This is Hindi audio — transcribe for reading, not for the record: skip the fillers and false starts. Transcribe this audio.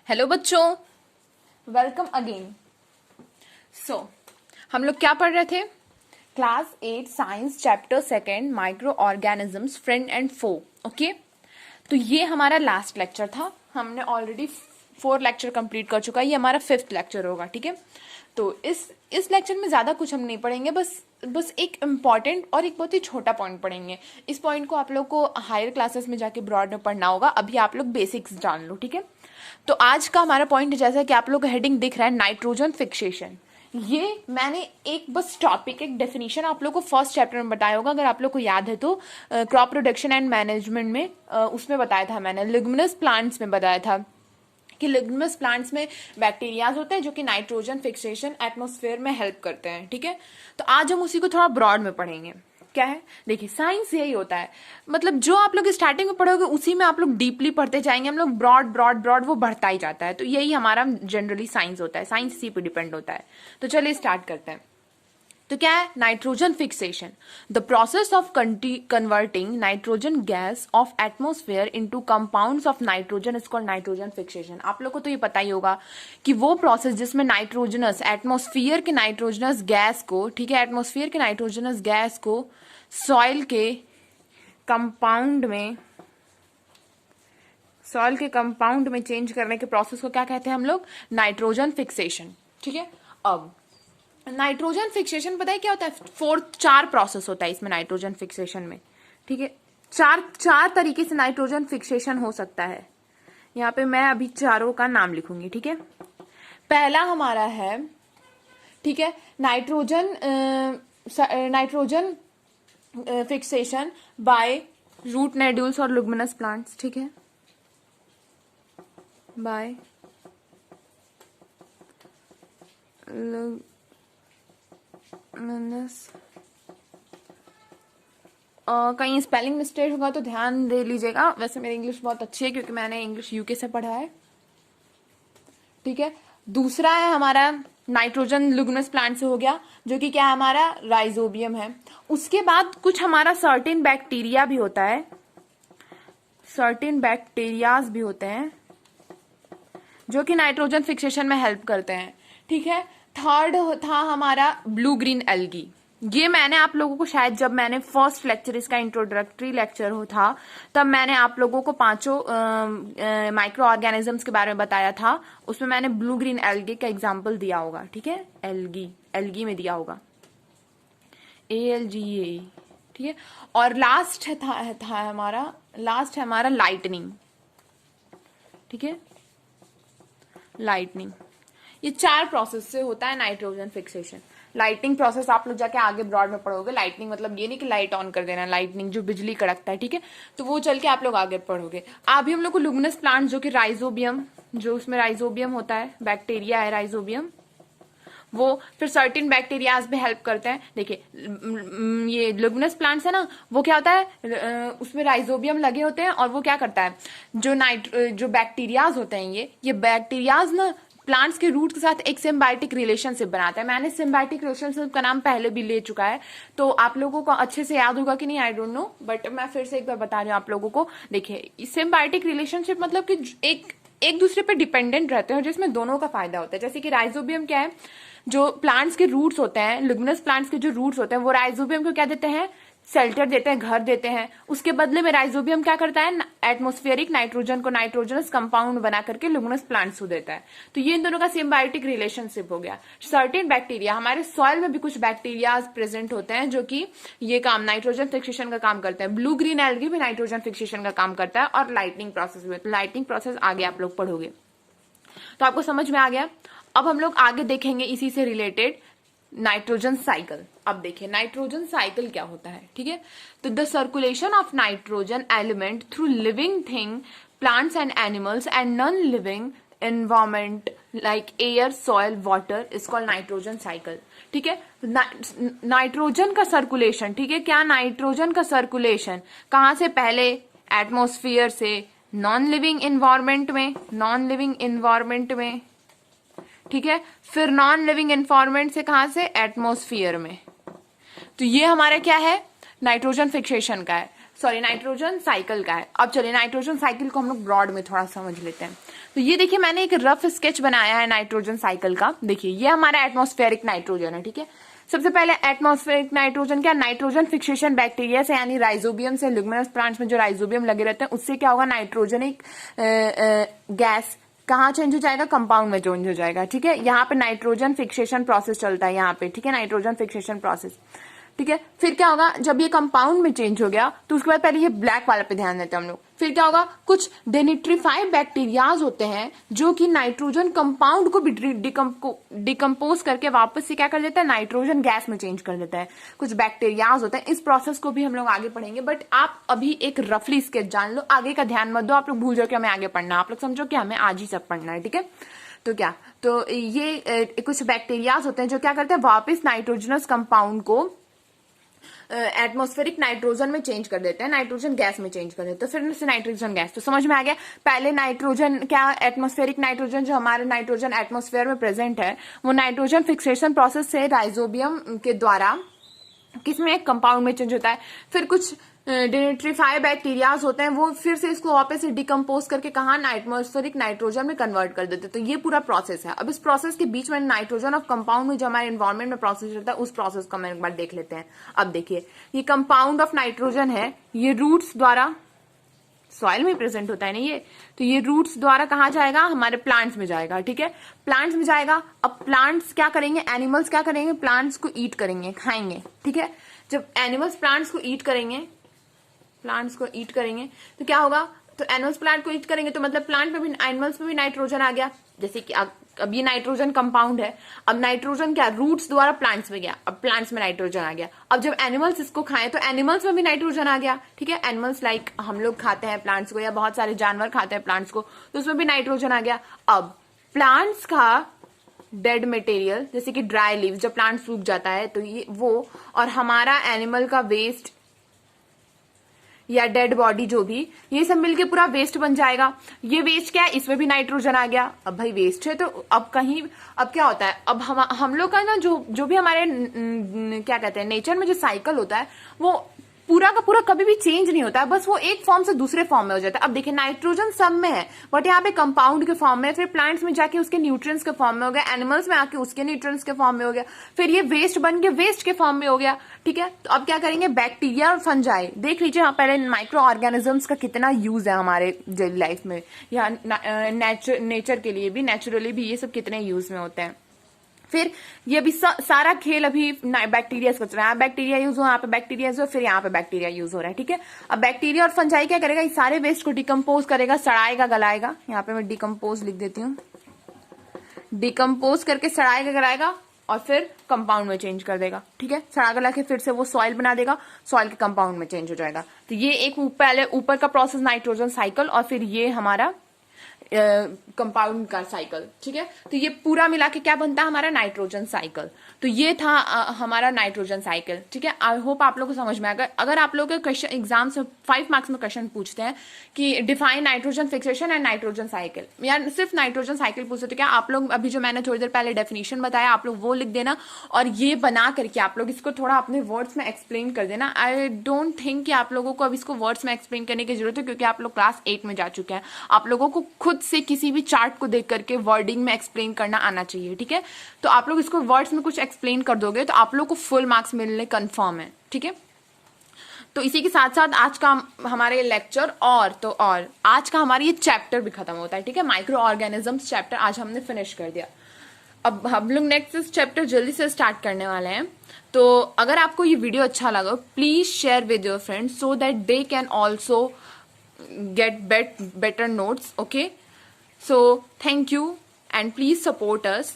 हेलो बच्चों, वेलकम अगेन। हम लोग क्या पढ़ रहे थे? Class 8 science chapter second microorganisms friend and foe. Okay, तो ये हमारा लास्ट लेक्चर था। हमने ऑलरेडी 4 लेक्चर कंप्लीट कर चुका है, ये हमारा 5th लेक्चर होगा। ठीक है, तो इस लेक्चर में ज़्यादा कुछ हम नहीं पढ़ेंगे, बस एक इम्पॉर्टेंट और एक बहुत ही छोटा पॉइंट पढ़ेंगे। इस पॉइंट को आप लोग को हायर क्लासेस में जाके ब्रॉड में पढ़ना होगा, अभी आप लोग बेसिक्स जान लो। ठीक है, तो आज का हमारा पॉइंट जैसा कि आप लोग का हेडिंग दिख रहा है, नाइट्रोजन फिक्सेशन। ये मैंने एक बस टॉपिक, एक डेफिनेशन आप लोग को फर्स्ट चैप्टर में बताया होगा, अगर आप लोग को याद है तो क्रॉप प्रोडक्शन एंड मैनेजमेंट में उसमें बताया था मैंने, लिग्नस प्लांट्स में बताया था कि लिग्नस प्लांट्स में बैक्टीरियाज होते हैं जो कि नाइट्रोजन फिक्सेशन एटमॉस्फेयर में हेल्प करते हैं। ठीक है, तो आज हम उसी को थोड़ा ब्रॉड में पढ़ेंगे। क्या है, देखिए साइंस यही होता है, मतलब जो आप लोग स्टार्टिंग में पढ़ोगे उसी में आप लोग डीपली पढ़ते जाएंगे। हम लोग ब्रॉड ब्रॉड ब्रॉड वो बढ़ता ही जाता है, तो यही हमारा जनरली साइंस होता है, साइंस इसी पे डिपेंड होता है। तो चलिए स्टार्ट करते हैं। तो क्या है nitrogen fixation? The process of converting nitrogen gas off atmosphere into compounds of nitrogen is called nitrogen fixation. आप लोग को तो ये पता ही होगा कि वो प्रोसेस जिसमें नाइट्रोजनस, एटमोस्फियर के नाइट्रोजनस गैस को, ठीक है, एटमोस्फियर के नाइट्रोजनस गैस को सॉइल के कंपाउंड में चेंज करने के प्रोसेस को क्या कहते हैं हम लोग? Nitrogen fixation. ठीक है, अब नाइट्रोजन फिक्सेशन पता है क्या होता है? 4 प्रोसेस होता है इसमें नाइट्रोजन फिक्सेशन में। ठीक है, चार तरीके से नाइट्रोजन फिक्सेशन हो सकता है। यहाँ पे मैं अभी चारों का नाम लिखूंगी। ठीक है, पहला हमारा है, ठीक है, nitrogen fixation by root nodules और लुमिनस प्लांट्स। ठीक है, बाय कहीं स्पेलिंग मिस्टेक होगा तो ध्यान दे लीजिएगा। वैसे मेरी इंग्लिश बहुत अच्छी है क्योंकि मैंने इंग्लिश यूके से पढ़ा है। ठीक है, दूसरा है हमारा नाइट्रोजन लुमिनस प्लांट से हो गया, जो कि क्या है हमारा? राइजोबियम है। उसके बाद कुछ हमारा सर्टेन बैक्टीरिया भी होता है, सर्टेन बैक्टीरियाज भी होते हैं जो कि नाइट्रोजन फिक्सेशन में हेल्प करते हैं। ठीक है, थर्ड था हमारा ब्लू ग्रीन एल्गी। ये मैंने आप लोगों को शायद जब मैंने फर्स्ट लेक्चर, इसका इंट्रोडक्टरी लेक्चर हो था, तब मैंने आप लोगों को 5 माइक्रो ऑर्गेनिजम्स के बारे में बताया था। उसमें मैंने ब्लू ग्रीन एल्गी का एग्जाम्पल दिया होगा। ठीक है, एल्गी में दिया होगा, ALGA। ठीक है, और लास्ट है हमारा लाइटनिंग। ठीक है, लाइटनिंग। ये 4 प्रोसेस से होता है नाइट्रोजन फिक्सेशन। लाइटनिंग प्रोसेस आप लोग जाके आगे ब्रॉड में पढ़ोगे। लाइटनिंग मतलब ये नहीं कि लाइट ऑन कर देना, लाइटनिंग जो बिजली कड़कता है। ठीक है, तो वो चल के आप लोग आगे पढ़ोगे। अभी हम लोग को लुमिनस प्लांट, जो कि राइजोबियम, जो उसमें राइजोबियम होता है, बैक्टीरिया है राइजोबियम, वो फिर सर्टेन बैक्टीरियाज भी हेल्प करते हैं। देखिए ये लुमिनस प्लांट्स है ना, वो क्या होता है, उसमें राइजोबियम लगे होते हैं और वो क्या करता है, जो बैक्टीरियाज होते हैं, ये बैक्टीरियाज ना प्लांट्स के रूट के साथ एक सिम्बायोटिक रिलेशनशिप बनाता है। मैंने सिम्बायोटिक रिलेशनशिप का नाम पहले भी ले चुका है, तो आप लोगों को अच्छे से याद होगा कि नहीं, आई डोंट नो, बट मैं फिर से एक बार बता रही हूँ आप लोगों को। देखिए सिम्बायोटिक रिलेशनशिप मतलब कि एक दूसरे पे डिपेंडेंट रहते हैं और जिसमें दोनों का फायदा होता है। जैसे कि राइजोबियम क्या है, जो प्लांट्स के रूट्स होते हैं, लिग्नस प्लांट्स के जो रूट्स होते हैं, वो राइजोबियम को क्या देते हैं? शेल्टर देते हैं, घर देते हैं। उसके बदले में राइजोबियम क्या करता है? एटमॉस्फेरिक नाइट्रोजन को नाइट्रोजनस कंपाउंड बना करके लुमिनस प्लांट्स को देता है। तो ये इन दोनों का सिम्बायोटिक रिलेशनशिप हो गया। सर्टेन बैक्टीरिया, हमारे सॉइल में भी कुछ बैक्टीरिया प्रेजेंट होते हैं जो कि ये काम नाइट्रोजन फिक्सेशन का काम करते हैं। ब्लू ग्रीन एल्गी भी नाइट्रोजन फिक्सेशन का काम करता है, और लाइटनिंग प्रोसेस भी। तो लाइटनिंग प्रोसेस आगे आप लोग पढ़ोगे, तो आपको समझ में आ गया। अब हम लोग आगे देखेंगे इसी से रिलेटेड नाइट्रोजन साइकिल। अब देखिए नाइट्रोजन साइकिल क्या होता है। ठीक है, तो the circulation of nitrogen element through living thing, plants and animals and non living environment like air, soil, water is called nitrogen cycle. ठीक है, नाइट्रोजन का सर्कुलेशन, ठीक है, क्या नाइट्रोजन का सर्कुलेशन कहां से? पहले एटमोस्फियर से नॉन लिविंग इन्वायरमेंट में, ठीक है, फिर नॉन लिविंग एनवायरमेंट से कहां से? एटमॉस्फेयर में। तो ये हमारा क्या है? नाइट्रोजन फिक्सेशन का है। सॉरी नाइट्रोजन साइकिल का है। अब चलिए नाइट्रोजन साइकिल को हम लोग ब्रॉड में थोड़ा समझ लेते हैं। तो ये देखिए मैंने एक रफ स्केच बनाया है नाइट्रोजन साइकिल का। देखिए ये हमारा एटमॉस्फेरिक नाइट्रोजन है, ठीक है। सबसे पहले एटमॉस्फेरिक नाइट्रोजन क्या, नाइट्रोजन फिक्सेशन बैक्टीरिया से यानी राइजोबियम से, ल्यूमिनस प्लांट्स में जो राइजोबियम लगे रहते हैं उससे क्या होगा, नाइट्रोजनिक गैस कहाँ चेंज हो जाएगा, कंपाउंड में चेंज हो जाएगा, ठीक है। यहाँ पे नाइट्रोजन फिक्सेशन प्रोसेस चलता है यहाँ पे, ठीक है, नाइट्रोजन फिक्सेशन प्रोसेस, ठीक है। फिर क्या होगा, जब ये कंपाउंड में चेंज हो गया तो उसके बाद पहले ये ब्लैक वाले पे ध्यान देते हैं हम लोग। फिर क्या होगा, कुछ डेनिट्रीफाइड बैक्टीरियाज होते हैं जो कि नाइट्रोजन कंपाउंड को भी डिकम्पोज करके वापस से क्या कर देता है, नाइट्रोजन गैस में चेंज कर देता है। कुछ बैक्टीरियाज होते हैं, इस प्रोसेस को भी हम लोग आगे पढ़ेंगे, बट आप अभी एक रफली स्केच जान लो, आगे का ध्यान मत दो, आप लोग भूल जाओ कि हमें आगे पढ़ना, आप लोग समझो कि हमें आज ही सब पढ़ना है, ठीक है। तो क्या, तो ये कुछ बैक्टीरियाज होते हैं जो क्या करते हैं, वापस नाइट्रोजनस कंपाउंड को एटमॉस्फेरिक नाइट्रोजन में चेंज कर देते हैं, नाइट्रोजन गैस में चेंज कर देते हैं, फिर से नाइट्रोजन गैस। तो समझ में आ गया, पहले नाइट्रोजन क्या, एटमॉस्फेरिक नाइट्रोजन जो हमारे नाइट्रोजन एटमॉस्फेयर में प्रेजेंट है वो नाइट्रोजन फिक्सेशन प्रोसेस से राइजोबियम के द्वारा किसमें, कंपाउंड में चेंज होता है। फिर कुछ डेनिट्रीफाइड बैक्टीरियाज होते हैं, वो फिर से इसको वापस से डिकम्पोज करके कहा, एटमॉस्फेरिक नाइट्रोजन में कन्वर्ट कर देते हैं। तो ये पूरा प्रोसेस है। अब इस प्रोसेस के बीच में नाइट्रोजन ऑफ कंपाउंड में जो हमारे एनवायरमेंट में प्रोसेस होता है उस प्रोसेस को हम एक बार देख लेते हैं। अब देखिए ये कंपाउंड ऑफ नाइट्रोजन है, ये रूट्स द्वारा सॉइल में प्रेजेंट होता है ना ये, तो ये रूट्स द्वारा कहाँ जाएगा, हमारे प्लांट्स में जाएगा, ठीक है, प्लांट्स में जाएगा। अब प्लांट्स क्या करेंगे, एनिमल्स क्या करेंगे, प्लांट्स को ईट करेंगे, खाएंगे, ठीक है। जब एनिमल्स प्लांट्स को ईट करेंगे, तो क्या होगा, तो एनिमल्स प्लांट को ईट करेंगे तो मतलब प्लांट में भी, एनिमल्स में भी नाइट्रोजन आ गया। जैसे कि अब ये नाइट्रोजन कंपाउंड है, अब नाइट्रोजन क्या, रूट्स द्वारा प्लांट्स में गया, अब प्लांट्स में नाइट्रोजन आ गया। अब जब एनिमल्स इसको खाएं तो एनिमल्स में भी नाइट्रोजन आ गया, ठीक है। एनिमल्स लाइक हम लोग खाते हैं प्लांट्स को, या बहुत सारे जानवर खाते हैं प्लांट्स को, तो उसमें भी नाइट्रोजन आ गया। अब प्लांट्स का डेड मटेरियल जैसे कि ड्राई लीव, जब प्लांट सूख जाता है तो ये वो, और हमारा एनिमल का वेस्ट या डेड बॉडी जो भी, ये सब मिलके पूरा वेस्ट बन जाएगा। ये वेस्ट क्या है, इसमें भी नाइट्रोजन आ गया। अब भाई वेस्ट है तो अब कहीं, अब क्या होता है, अब हम लोग का ना जो भी हमारे क्या कहते हैं नेचर में जो साइकिल होता है वो पूरा का पूरा कभी भी चेंज नहीं होता है, बस वो एक फॉर्म से दूसरे फॉर्म में हो जाता है। अब देखिए नाइट्रोजन सब में है बट यहाँ पे कंपाउंड के फॉर्म में, फिर प्लांट्स में जाके उसके न्यूट्रिएंट्स के फॉर्म में हो गया, एनिमल्स में आके उसके न्यूट्रिएंट्स के फॉर्म में हो गया, फिर ये वेस्ट बन के वेस्ट के फॉर्म में हो गया, ठीक है। तो अब क्या करेंगे, बैक्टीरिया और फंजाई, देख लीजिए यहाँ पहले माइक्रो ऑर्गेनिजम्स का कितना यूज है हमारे डेली लाइफ में, या नेचर के लिए भी, नेचुरली भी ये सब कितने यूज में होते हैं। फिर ये भी सारा खेल अभी बैक्टीरिया का चल रहा है, बैक्टीरिया यूज हो, यहाँ पे बैक्टीरिया यूज हो, फिर यहाँ पे बैक्टीरिया यूज हो रहा है, ठीक है। अब बैक्टीरिया और फंजाई क्या करेगा, इस सारे वेस्ट को डिकम्पोज करेगा, सड़ाएगा, गलाएगा, यहाँ पे मैं डिकम्पोज लिख देती हूँ, डिकम्पोज करके सड़ाएगा, गलाएगा और फिर कंपाउंड में चेंज कर देगा, ठीक है। सड़ा गला के फिर से वो सॉइल बना देगा, सॉइल के कंपाउंड में चेंज हो जाएगा। तो ये एक पहले ऊपर का प्रोसेस नाइट्रोजन साइकिल, और फिर ये हमारा कंपाउंड का साइकिल, ठीक है। तो ये पूरा मिला के क्या बनता है, हमारा नाइट्रोजन साइकिल। तो ये था हमारा नाइट्रोजन साइकिल, ठीक है। आई होप आप लोगों को समझ में आएगा। अगर आप लोगों के क्वेश्चन एग्जाम से 5 मार्क्स में क्वेश्चन पूछते हैं कि define nitrogen fixation and nitrogen cycle, या सिर्फ नाइट्रोजन साइकिल पूछते तो क्या आप लोग अभी जो मैंने थोड़ी देर पहले डेफिनेशन बताया आप लोग वो लिख देना, और ये बना करके आप लोग इसको थोड़ा अपने वर्ड्स में एक्सप्लेन कर देना। आई डोंट थिंक कि आप लोगों को अब इसको वर्ड्स में एक्सप्लेन करने की जरूरत है, क्योंकि आप लोग क्लास 8 में जा चुके हैं। आप लोगों को खुद से किसी भी चार्ट को देख करके वर्डिंग में एक्सप्लेन करना आना चाहिए, ठीक है। तो आप लोग इसको वर्ड्स में कुछ एक्सप्लेन कर दोगे तो आप लोग को फुल मार्क्स मिलने कंफर्म है, ठीक है। तो इसी के साथ साथ आज का हमारे लेक्चर और आज का हमारा ये चैप्टर भी खत्म होता है, ठीक है। माइक्रो ऑर्गेनिजम्स चैप्टर आज हमने फिनिश कर दिया। अब हम लोग नेक्स्ट चैप्टर जल्दी से स्टार्ट करने वाले हैं। तो अगर आपको ये वीडियो अच्छा लगा please share with your friends so that they can also get better notes, okay. So thank you and please support us.